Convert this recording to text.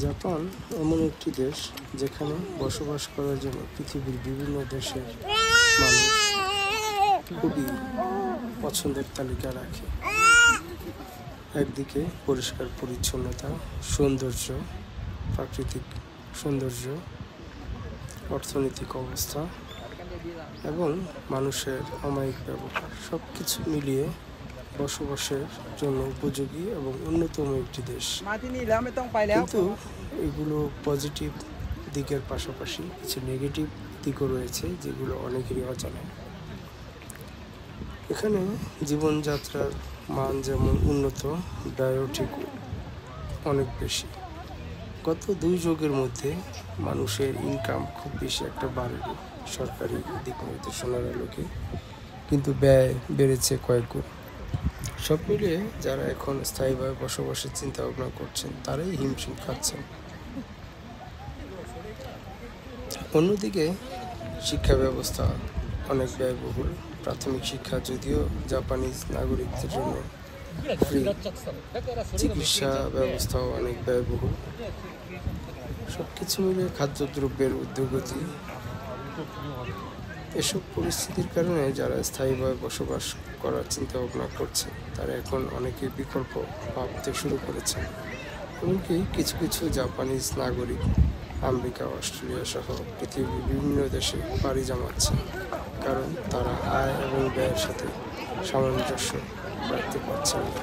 Japan এমন একটি দেশ যেখানে বসবাস করার জন্য পৃথিবীর বিভিন্ন দেশের মানুষ খুবই পছন্দের তালিকা রাখে। একদিকে পরিষ্কার পরিচ্ছন্নতা, সৌন্দর্য, প্রাকৃতিক সৌন্দর্য, অর্থনৈতিক অবস্থা এবং মানুষের অমায়িক ব্যবহার সব কিছু মিলিয়ে বসবাসের জন্য উপযোগী এবং অন্যতম একটি দেশ। কিন্তু এগুলো পজিটিভ দিকের পাশাপাশি কিছু নেগেটিভ দিকও রয়েছে, যেগুলো অনেকেরই অজানা। এখানে জীবনযাত্রার মান যেমন উন্নত, ব্যয়ও ঠিক অনেক বেশি। গত 2 যুগের মধ্যে মানুষের ইনকাম খুব বেশি একটা বাড়েনি সরকারি দিক নির্দেশনার আলোকে, কিন্তু ব্যয় বেড়েছে কয়েক গুণ। সব মিলিয়ে যারা এখন স্থায়ীভাবে বসবাসের চিন্তা ভাবনা করছেন তারাই হিমশিম খাচ্ছেন। অন্যদিকে শিক্ষা ব্যবস্থা অনেক ব্যয়বহুল। প্রাথমিক শিক্ষা যদিও জাপানিজ নাগরিকদের জন্য ফ্রি, চিকিৎসা ব্যবস্থাও অনেক ব্যয়বহুল। সব কিছু মিলিয়ে খাদ্যদ্রব্যের ঊর্ধ্বগতি, এসব পরিস্থিতির কারণে যারা স্থায়ীভাবে বসবাস করার চিন্তা ভাবনা করছে তারা এখন অনেকে বিকল্প ভাবতে শুরু করেছেন। এমনকি কিছু কিছু জাপানিজ নাগরিক আমেরিকা, অস্ট্রেলিয়া সহ পৃথিবীর বিভিন্ন দেশে পাড়ি জমাচ্ছে, কারণ তারা আয় এবং ব্যয়ের সাথে সামঞ্জস্য রাখতে পারছেন না।